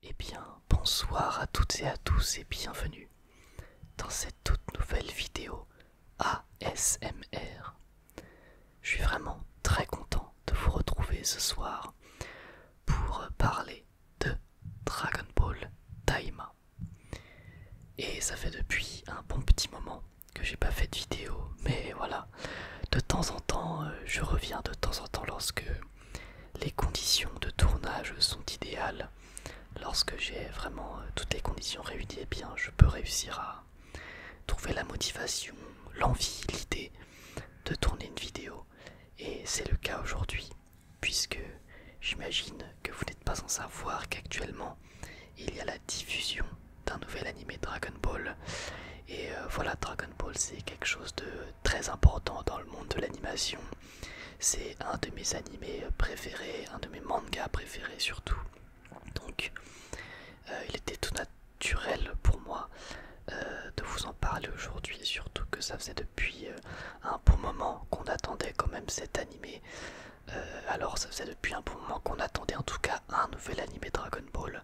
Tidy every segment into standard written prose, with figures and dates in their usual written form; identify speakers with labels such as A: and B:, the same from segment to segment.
A: Eh bien, bonsoir à toutes et à tous et bienvenue dans cette toute nouvelle vidéo ASMR. Je suis vraiment très content de vous retrouver ce soir pour parler de Dragon Ball Daima. Et ça fait depuis un bon petit moment que j'ai pas fait de vidéo, mais voilà, de temps en temps, je reviens de temps en temps lorsque les conditions de tournage sont idéales. Lorsque j'ai vraiment toutes les conditions réunies, eh bien je peux réussir à trouver la motivation, l'envie, l'idée de tourner une vidéo. Et c'est le cas aujourd'hui, puisque j'imagine que vous n'êtes pas sans savoir qu'actuellement il y a la diffusion d'un nouvel animé Dragon Ball. Et voilà, Dragon Ball c'est quelque chose de très important dans le monde de l'animation. C'est un de mes animés préférés, un de mes mangas préférés surtout. Donc il était tout naturel pour moi de vous en parler aujourd'hui, surtout que ça faisait depuis un bon moment qu'on attendait quand même cet animé. Alors ça faisait depuis un bon moment qu'on attendait en tout cas un nouvel animé Dragon Ball.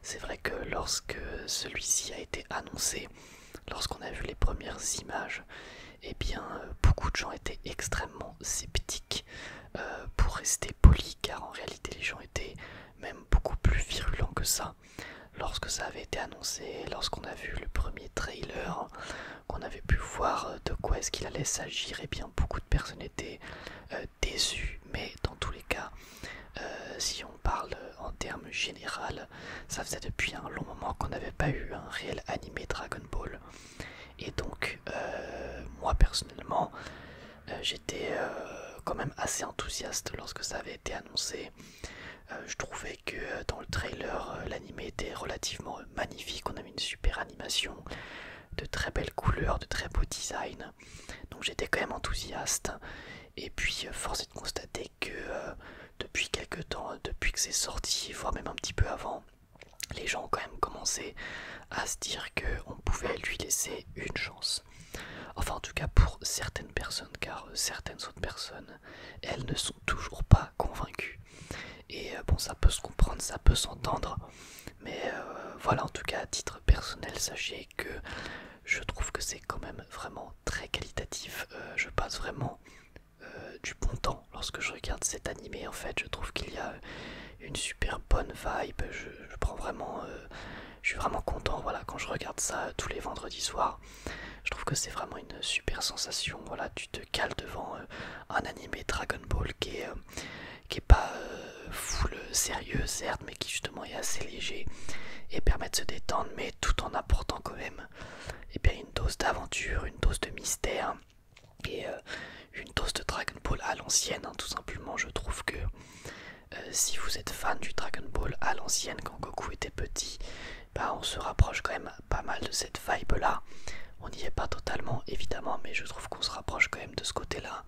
A: C'est vrai que lorsque celui-ci a été annoncé, lorsqu'on a vu les premières images, eh bien beaucoup de gens étaient extrêmement sceptiques, pour rester poli, car en réalité les gens étaient même beaucoup plus virulents que ça. Lorsque ça avait été annoncé, lorsqu'on a vu le premier trailer, qu'on avait pu voir de quoi est-ce qu'il allait s'agir, et bien beaucoup de personnes étaient déçues, mais dans tous les cas, si on parle en termes général, ça faisait depuis un long moment qu'on n'avait pas eu un réel animé Dragon Ball. Et donc, moi personnellement, j'étais quand même assez enthousiaste lorsque ça avait été annoncé. Je trouvais que dans le trailer, l'animé était relativement magnifique. On avait une super animation, de très belles couleurs, de très beaux designs. Donc j'étais quand même enthousiaste. Et puis force est de constater que depuis quelques temps, depuis que c'est sorti, voire même un petit peu avant, les gens ont quand même commencé à se dire qu'on pouvait lui laisser une chance. Enfin en tout cas pour certaines personnes, car certaines autres personnes, elles ne sont toujours pas convaincues. Et bon, ça peut se comprendre, ça peut s'entendre, mais voilà, en tout cas à titre personnel, sachez que je trouve que c'est quand même vraiment très qualitatif. Je passe vraiment du bon temps lorsque je regarde cet animé. En fait, je trouve qu'il y a une super bonne vibe. Je prends vraiment, je suis vraiment content. Voilà, quand je regarde ça tous les vendredis soirs, je trouve que c'est vraiment une super sensation. Voilà, tu te cales devant un animé Dragon Ball qui est pas full sérieux certes, mais qui justement est assez léger et permet de se détendre, mais tout en apportant quand même bien, une dose d'aventure, une dose de mystère et une dose de Dragon Ball à l'ancienne, hein, tout simplement. Je trouve que si vous êtes fan du Dragon Ball à l'ancienne quand Goku était petit, bah, on se rapproche quand même pas mal de cette vibe là. On n'y est pas totalement évidemment, mais je trouve qu'on se rapproche quand même de ce côté là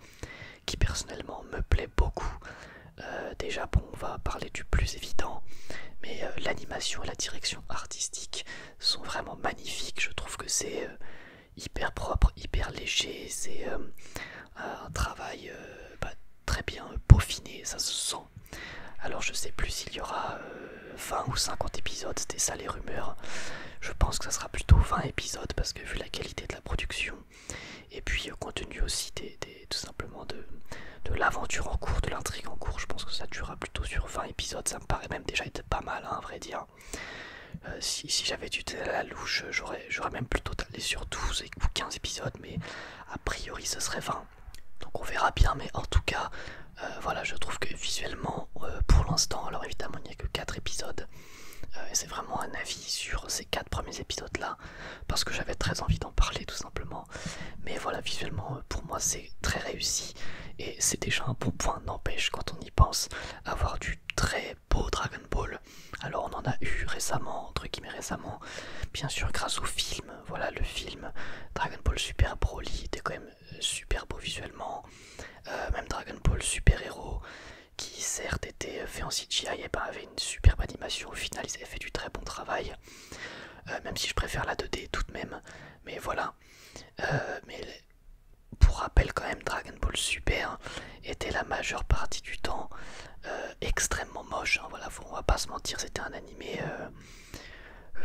A: qui personnellement me plaît beaucoup. Déjà bon, on va parler du plus évident, mais l'animation et la direction artistique sont vraiment magnifiques. Je trouve que c'est hyper propre, hyper léger, c'est un travail très bien peaufiné, ça se sent. Alors je sais plus s'il y aura 20 ou 50 épisodes, c'était ça les rumeurs. Je pense que ça sera plutôt 20 épisodes parce que vu la qualité de la production et puis compte tenu aussi tout simplement de l'aventure en cours, de l'intrigue en cours, je pense que ça durera plutôt sur 20 épisodes. Ça me paraît même déjà être pas mal, hein, à vrai dire. Si j'avais dû à la louche, j'aurais même plutôt allé sur 12 ou 15 épisodes, mais a priori ce serait 20. Donc on verra bien, mais en tout cas, voilà, je trouve que visuellement, pour l'instant, alors évidemment il n'y a que 4 épisodes, et c'est vraiment un avis sur ces 4 premiers épisodes là, parce que j'avais très envie d'en parler tout simplement. Mais voilà, visuellement, pour moi c'est très réussi, et c'est déjà un bon point, n'empêche quand on y pense, avoir du très beau Dragon Ball. Alors on en a eu récemment, entre guillemets récemment, bien sûr grâce au film. Voilà, le film Dragon Ball Super Broly était quand même super beau visuellement. Même Dragon Ball Super Hero, qui certes était fait en CGI, et ben avait une superbe animation. Au final ils avaient fait du très bon travail, même si je préfère la 2D tout de même, mais voilà. Mais pour rappel quand même, Dragon Ball Super était la majeure partie du temps extrêmement moche, hein, voilà, on va pas se mentir, c'était un animé,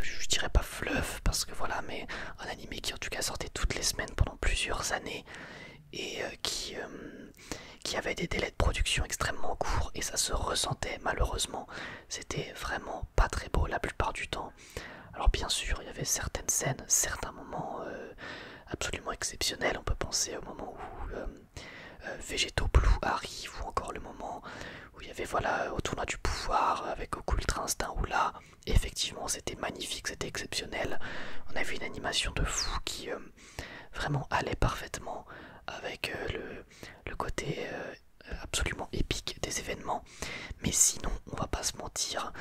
A: je dirais pas fleuve, parce que voilà, mais un animé qui en tout cas sortait toutes les semaines pendant plusieurs années, et qui avait des délais de production extrêmement courts, et ça se ressentait malheureusement, c'était vraiment pas très beau la plupart du temps. Alors bien sûr, il y avait certaines scènes, certains moments absolument exceptionnels, on peut penser au moment où Végétaux Blue arrive, ou encore le moment où il y avait voilà au tournoi du pouvoir avec Goku Ultra Instinct, où là effectivement c'était magnifique, c'était exceptionnel, on avait une animation de fou qui vraiment allait parfaitement avec le côté absolument épique des événements. Mais sinon, on va pas se mentir,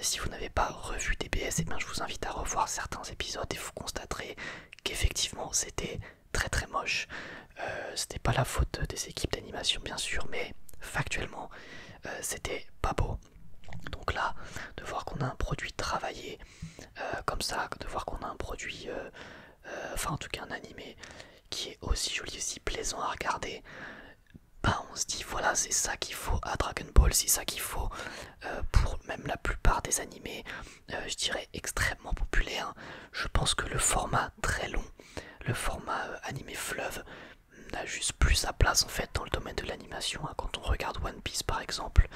A: si vous n'avez pas revu DBS, et bien je vous invite à revoir certains épisodes et vous constaterez qu'effectivement c'était très très moche. C'était pas la faute des équipes d'animation bien sûr, mais factuellement c'était pas beau. Donc là, de voir qu'on a un produit travaillé comme ça, de voir qu'on a un produit, enfin en tout cas un animé qui est aussi joli, aussi plaisant à regarder, bah on se dit voilà, c'est ça qu'il faut à Dragon Ball, c'est ça qu'il faut pour même la plupart des animés, je dirais extrêmement populaires. Je pense que le format très long, le format animé fleuve, n'a juste plus sa place en fait dans le domaine de l'animation, hein. Quand on regarde One Piece par exemple,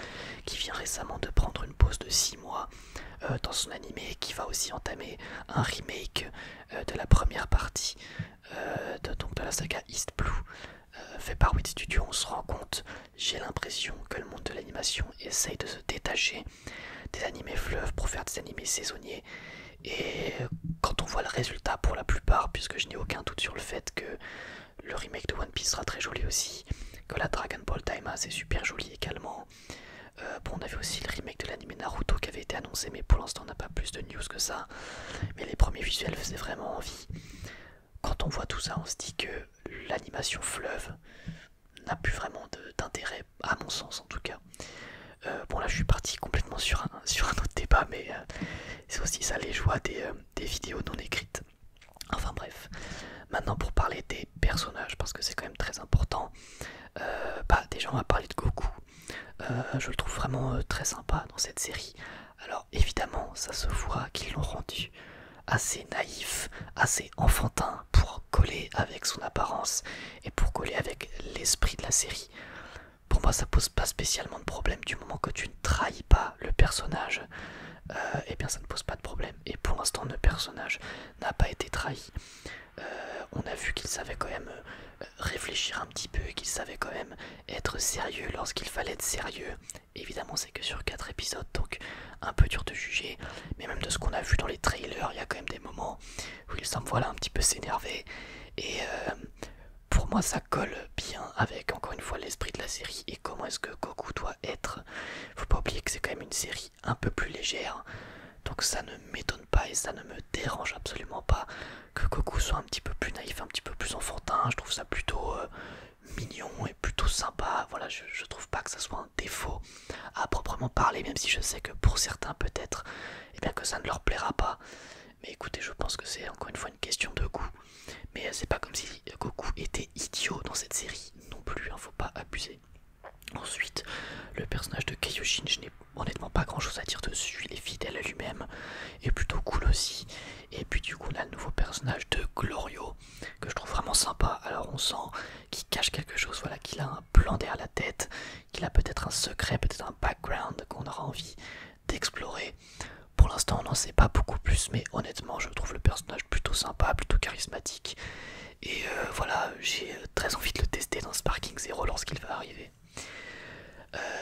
A: qui vient récemment de prendre une pause de 6 mois dans son animé, qui va aussi entamer un remake de la première partie donc de la saga East Blue, fait par Wit Studio, on se rend compte, j'ai l'impression que le monde de l'animation essaye de se détacher des animés fleuves pour faire des animés saisonniers. Et quand on voit le résultat pour la plupart, puisque je n'ai aucun doute sur le fait que le remake de One Piece sera très joli aussi, que la Dragon Ball Daima c'est super joli également. Bon, on avait aussi le remake de l'anime Naruto qui avait été annoncé, mais pour l'instant on n'a pas plus de news que ça. Mais les premiers visuels faisaient vraiment envie. Quand on voit tout ça, on se dit que l'animation fleuve n'a plus vraiment d'intérêt, à mon sens en tout cas. Bon là je suis parti complètement sur un autre débat, mais c'est aussi ça les joies des vidéos non écrites. Enfin bref, maintenant pour parler des personnages, parce que c'est quand même très important, bah déjà on va parler de Goku. Je le trouve vraiment très sympa dans cette série. Alors évidemment ça se voit qu'ils l'ont rendu assez naïf, assez enfantin pour coller avec son apparence et pour coller avec l'esprit de la série. Pour moi ça pose pas spécialement de problème du moment que tu ne trahis pas le personnage, et bien ça ne pose pas de problème. Et pour l'instant le personnage n'a pas été trahi. On a vu qu'il savait quand même réfléchir un petit peu, qu'il savait quand même être sérieux lorsqu'il fallait être sérieux. Évidemment c'est que sur 4 épisodes, donc un peu dur de juger, mais même de ce qu'on a vu dans les trailers, il y a quand même des moments où il semble voilà un petit peu s'énerver, et pour moi ça colle bien avec encore une fois l'esprit de la série et comment est-ce que Goku doit être. Faut pas oublier que c'est quand même une série un peu plus légère, donc ça ne m'étonne pas et ça ne me dérange absolument pas que Goku soit un petit peu plus naïf, un petit peu plus enfantin. Je trouve ça plutôt mignon et plutôt sympa. Voilà, je trouve pas que ça soit un défaut à proprement parler, même si je sais que pour certains peut-être, eh bien que ça ne leur plaira pas. Mais écoutez, je pense que c'est encore une fois une question de goût. Mais c'est pas comme si Goku était idiot dans cette série non plus, hein, faut pas abuser. Ensuite, le personnage de Kaioshin, je n'ai honnêtement pas grand chose à dire dessus, il est fidèle à lui-même et plutôt cool aussi. Et puis du coup on a le nouveau personnage de Glorio que je trouve vraiment sympa. Alors on sent qu'il cache quelque chose, voilà, qu'il a un plan derrière la tête, qu'il a peut-être un secret, peut-être un background qu'on aura envie d'explorer. Pour l'instant on n'en sait pas beaucoup plus, mais honnêtement je trouve le personnage plutôt sympa, plutôt charismatique. Et voilà, j'ai très envie de le tester dans Sparking Zero lorsqu'il va arriver.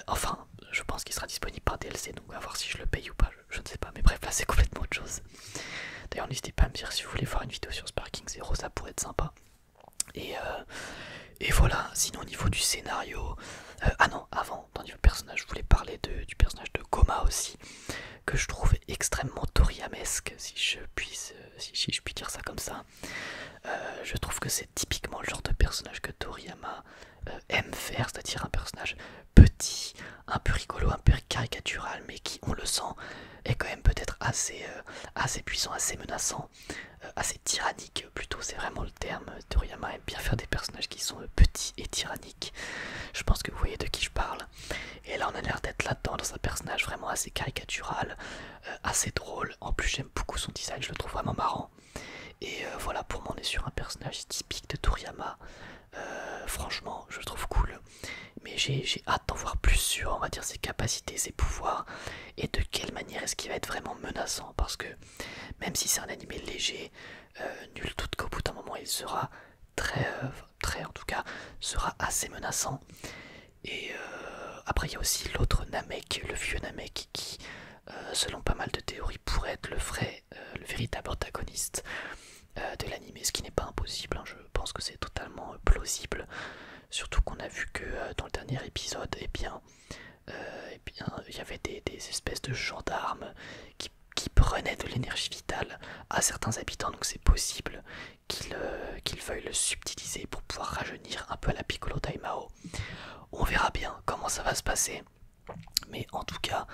A: Enfin, je pense qu'il sera disponible par DLC, donc on va voir si je le paye ou pas, je ne sais pas, mais bref, là c'est complètement autre chose. D'ailleurs, n'hésitez pas à me dire si vous voulez faire une vidéo sur Sparking Zero, ça pourrait être sympa. Et voilà, sinon au niveau du scénario... ah non, avant, dans le niveau personnage, je voulais parler du personnage de Goma aussi, que je trouve extrêmement Toriyamesque, si je puis dire ça comme ça. Je trouve que c'est typiquement le genre de personnage que Toriyama aime faire, c'est-à-dire un personnage petit, un peu rigolo, un peu caricatural, mais qui, on le sent, est quand même peut-être assez puissant, assez menaçant. assez tyrannique plutôt, c'est vraiment le terme. Toriyama aime bien faire des personnages qui sont petits et tyranniques. Je pense que vous voyez de qui je parle. Et là on a l'air d'être là-dedans dans un personnage vraiment assez caricatural, assez drôle. En plus j'aime beaucoup son design, je le trouve vraiment marrant. Et voilà, pour moi on est sur un personnage typique de Toriyama. Franchement je le trouve cool. Mais j'ai hâte d'en voir plus sur, on va dire, ses capacités, ses pouvoirs, et de quelle manière est-ce qu'il va être vraiment menaçant, parce que même si c'est un animé léger, nul doute qu'au bout d'un moment il sera très en tout cas, sera assez menaçant. Et après il y a aussi l'autre Namek, le vieux Namek, qui selon pas mal de théories pourrait être le véritable antagoniste de l'animé, ce qui n'est pas impossible, hein. Je pense que c'est totalement plausible. Surtout qu'on a vu que dans le dernier épisode, il y avait des espèces de gendarmes qui prenaient de l'énergie vitale à certains habitants, donc c'est possible qu'ils veuillent le subtiliser pour pouvoir rajeunir un peu à la Piccolo Daimao. On verra bien comment ça va se passer, mais en tout cas,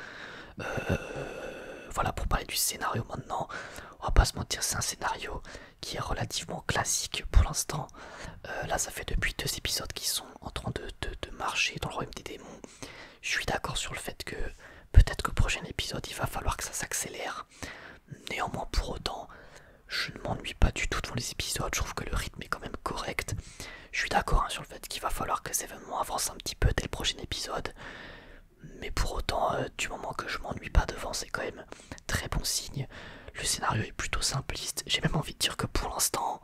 A: voilà, pour parler du scénario maintenant, on va pas se mentir, c'est un scénario qui est relativement classique pour l'instant. Là ça fait depuis 2 épisodes qu'ils sont en train de marcher dans le royaume des démons. Je suis d'accord sur le fait que peut-être qu'au prochain épisode il va falloir que ça s'accélère. Néanmoins pour autant, je ne m'ennuie pas du tout devant les épisodes, je trouve que le rythme est quand même correct. Je suis d'accord, hein, sur le fait qu'il va falloir que les événements avancent un petit peu dès le prochain épisode. Mais pour autant, du moment que je m'ennuie pas devant, c'est quand même très bon signe. Le scénario est plutôt simpliste. J'ai même envie de dire que pour l'instant,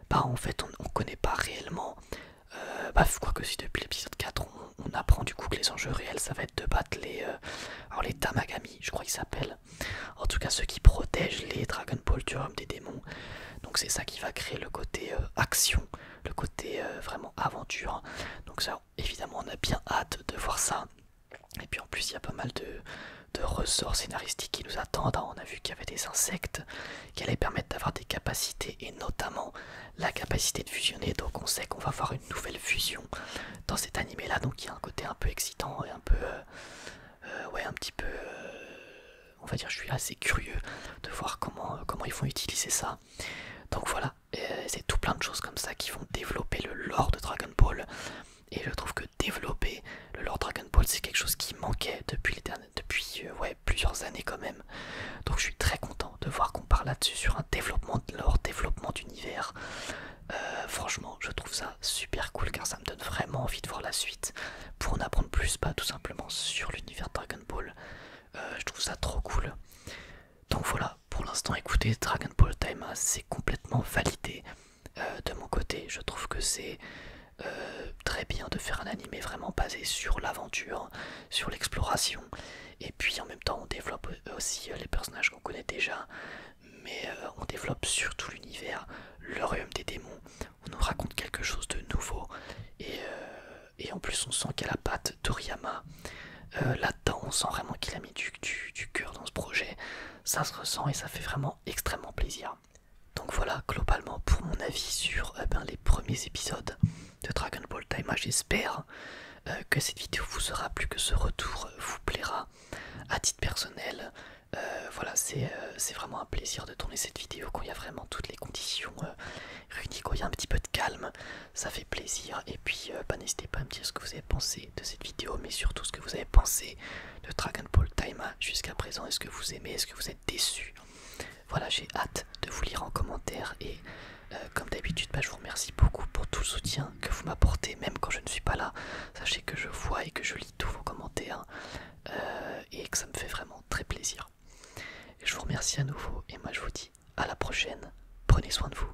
A: bah en fait on connaît pas réellement. Quoique si depuis l'épisode 4 on apprend du coup que les enjeux réels ça va être de battre les Tamagami, je crois qu'ils s'appellent. En tout cas ceux qui protègent les Dragon Ball du royaume des démons. Donc c'est ça qui va créer le côté action, le côté vraiment aventure. Donc ça évidemment on a bien hâte de voir ça. Et puis en plus il y a pas mal de ressorts scénaristiques qui nous attendent. On a vu qu'il y avait des insectes qui allaient permettre d'avoir des capacités, et notamment la capacité de fusionner. Donc on sait qu'on va avoir une nouvelle fusion dans cet animé là. Donc il y a un côté un peu excitant et un peu un petit peu on va dire, je suis assez curieux de voir comment ils vont utiliser ça. Donc voilà, c'est tout plein de choses comme ça qui vont développer le lore de Dragon Ball. Et je trouve que développer le lore Dragon Ball, c'est quelque chose qui manquait depuis plusieurs années quand même. Donc je suis très content de voir qu'on parle là-dessus, sur un développement de lore, développement d'univers. Franchement, je trouve ça super cool, car ça me donne vraiment envie de voir la suite, pour en apprendre plus, pas tout simplement sur l'univers Dragon Ball. Je trouve ça trop cool. Donc voilà, pour l'instant, écoutez, Dragon Ball Daima, c'est complètement validé de mon côté. Je trouve que c'est très bien de faire un animé vraiment basé sur l'aventure, sur l'exploration. Et puis en même temps, on développe aussi les personnages qu'on connaît déjà, mais on développe surtout l'univers, le royaume des démons. On nous raconte quelque chose de nouveau. Et en plus, on sent qu'il y a la patte Toriyama. Là-dedans, on sent vraiment qu'il a mis du cœur dans ce projet. Ça se ressent et ça fait vraiment extrêmement plaisir. Donc voilà, globalement, pour mon avis sur les premiers épisodes de Dragon Ball Daima. J'espère que cette vidéo vous sera plu, que ce retour vous plaira. À titre personnel, voilà, c'est vraiment un plaisir de tourner cette vidéo quand il y a vraiment toutes les conditions réunies, quand il y a un petit peu de calme, ça fait plaisir. Et puis n'hésitez pas à me dire ce que vous avez pensé de cette vidéo, mais surtout ce que vous avez pensé de Dragon Ball Daima jusqu'à présent. Est-ce que vous aimez, est-ce que vous êtes déçus? Voilà, j'ai hâte de vous lire en commentaire. Et comme d'habitude, je vous remercie beaucoup pour tout le soutien que vous m'apportez, même quand je ne suis pas là. Sachez que je vois et que je lis tous vos commentaires, et que ça me fait vraiment très plaisir. Et je vous remercie à nouveau, et moi je vous dis à la prochaine. Prenez soin de vous.